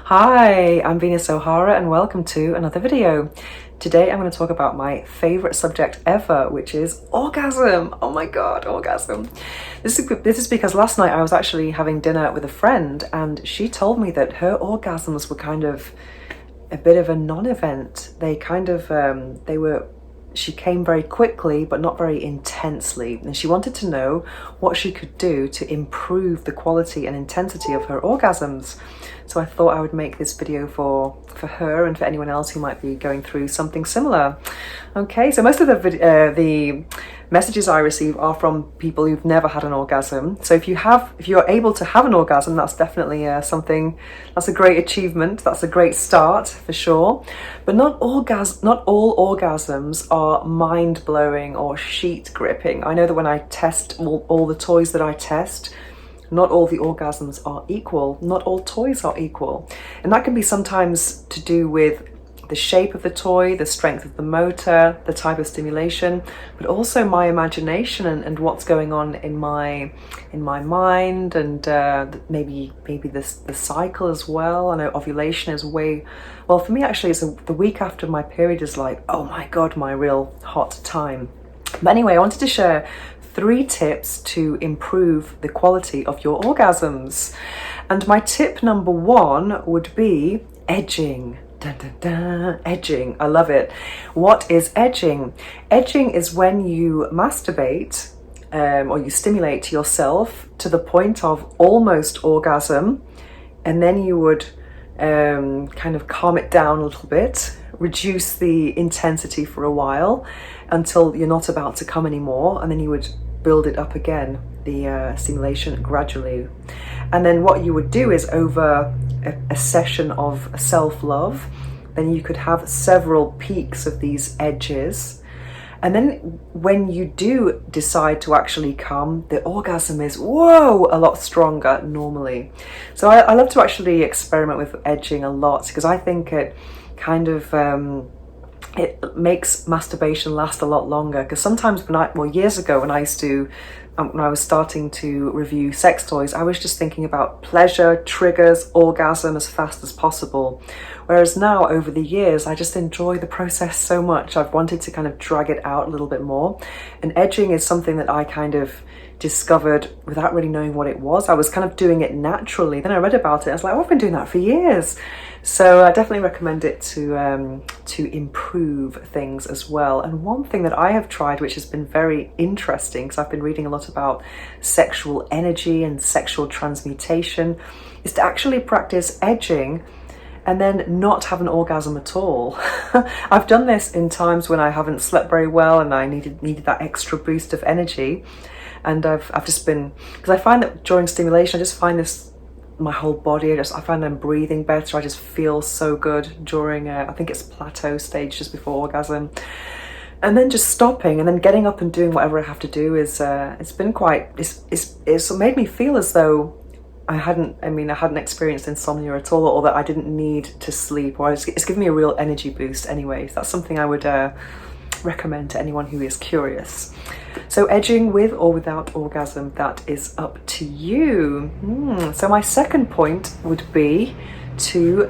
Hi, I'm Venus O'Hara and welcome to another video. Today I'm going to talk about my favorite subject ever, which is orgasm. Oh my god, orgasm. This is because last night I was actually having dinner with a friend and she told me that her orgasms were kind of a bit of a non-event. She came very quickly, but not very intensely. And she wanted to know what she could do to improve the quality and intensity of her orgasms. So I thought I would make this video for her and for anyone else who might be going through something similar. Okay, so most of the messages I receive are from people who've never had an orgasm. So if you're able to have an orgasm, that's definitely that's a great achievement. That's a great start for sure. But not all orgasms are mind-blowing or sheet gripping. I know that when I test all the toys that I test, not all the orgasms are equal. Not all toys are equal. And that can be sometimes to do with the shape of the toy, the strength of the motor, the type of stimulation, but also my imagination and what's going on in my mind, and maybe the cycle as well. I know ovulation is well for me actually it's the week after my period is like, oh my god, my real hot time. But anyway, I wanted to share 3 tips to improve the quality of your orgasms. And my tip number 1 would be edging. Dun, dun, dun. Edging, I love it. What is edging? Edging is when you masturbate or you stimulate yourself to the point of almost orgasm, and then you would kind of calm it down a little bit, reduce the intensity for a while until you're not about to come anymore, and then you would build it up again, the stimulation gradually. And then what you would do is over a session of self-love, then you could have several peaks of these edges. And then when you do decide to actually come, the orgasm is, whoa, a lot stronger normally. So I love to actually experiment with edging a lot because I think it kind of it makes masturbation last a lot longer. Because sometimes years ago when I was starting to review sex toys, I was just thinking about pleasure, triggers, orgasm as fast as possible. Whereas now, over the years, I just enjoy the process so much. I've wanted to kind of drag it out a little bit more. And edging is something that I kind of discovered without really knowing what it was. I was kind of doing it naturally. Then I read about it. I was like, oh, I've been doing that for years. So I definitely recommend it to improve things as well. And one thing that I have tried, which has been very interesting, because I've been reading a lot about sexual energy and sexual transmutation, is to actually practice edging and then not have an orgasm at all. I've done this in times when I haven't slept very well and I needed that extra boost of energy. And I've just been, because I find that during stimulation, I just find my whole body, I find I'm breathing better. I just feel so good during, I think it's plateau stage just before orgasm. And then just stopping and then getting up and doing whatever I have to do is, it's made me feel as though I hadn't experienced insomnia at all, or that I didn't need to sleep, or it's given me a real energy boost anyway. So that's something I would recommend to anyone who is curious. So edging with or without orgasm, that is up to you. So my second point would be to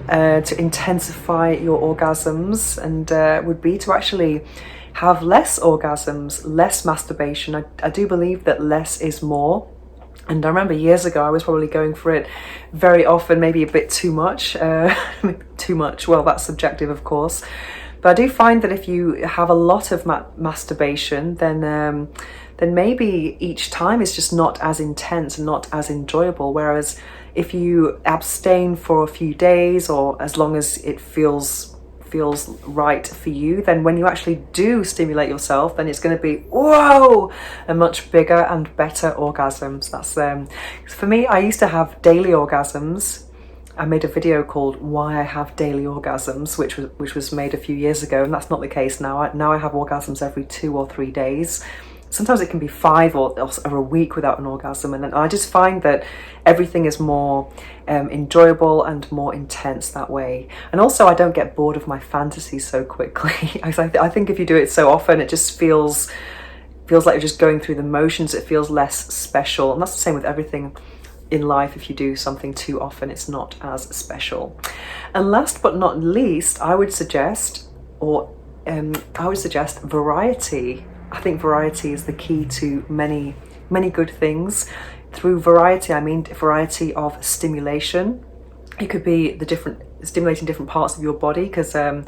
intensify your orgasms, and would be to actually have less orgasms, less masturbation. I do believe that less is more. And I remember years ago, I was probably going for it very often, maybe a bit too much. Too much, well, that's subjective, of course. But I do find that if you have a lot of masturbation, then maybe each time is just not as intense and not as enjoyable. Whereas if you abstain for a few days, or as long as it feels right for you, then when you actually do stimulate yourself, then it's going to be, whoa, a much bigger and better orgasms. That's for me, I used to have daily orgasms. I made a video called Why I Have Daily Orgasms, which was made a few years ago, and that's not the case now. Now I have orgasms every 2 or 3 days. Sometimes it can be 5 or a week without an orgasm, and then I just find that everything is more enjoyable and more intense that way. And also, I don't get bored of my fantasies so quickly. I think if you do it so often, it just feels like you're just going through the motions. It feels less special, and that's the same with everything in life, if you do something too often, it's not as special. And last but not least, I would suggest variety. I think variety is the key to many good things. Through variety, I mean variety of stimulation. It could be stimulating different parts of your body, because I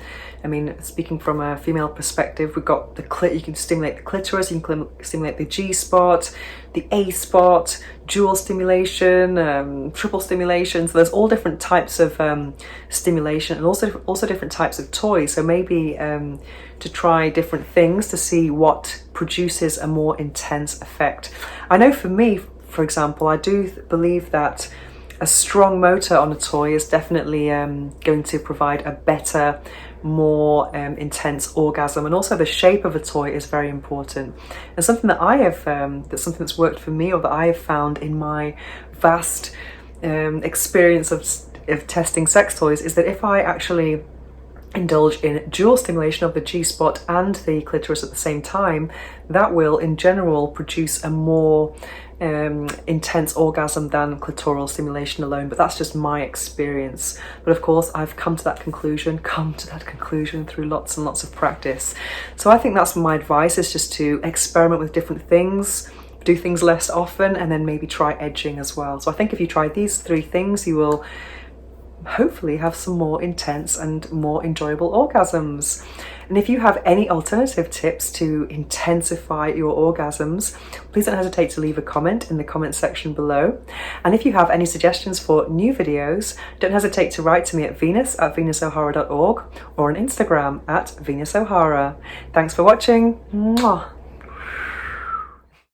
mean, speaking from a female perspective, we've got you can stimulate the clitoris, you can stimulate the G-spot, the A-spot, dual stimulation, triple stimulation. So there's all different types of stimulation, and also different types of toys. So maybe to try different things to see what produces a more intense effect. I know for me, for example, I do believe that a strong motor on a toy is definitely going to provide a better, more intense orgasm. And also the shape of a toy is very important. And something that I have, that's worked for me, or that I have found in my vast experience of testing sex toys, is that if I actually indulge in dual stimulation of the G-spot and the clitoris at the same time, that will in general produce a more intense orgasm than clitoral stimulation alone. But that's just my experience. But of course, I've come to that conclusion through lots and lots of practice. So I think that's my advice, is just to experiment with different things, do things less often, and then maybe try edging as well. So I think if you try these 3 things, you will hopefully have some more intense and more enjoyable orgasms. And if you have any alternative tips to intensify your orgasms, please don't hesitate to leave a comment in the comment section below. And if you have any suggestions for new videos, don't hesitate to write to me at venus@venusohara.org or on Instagram @venusohara. Thanks for watching. Mwah.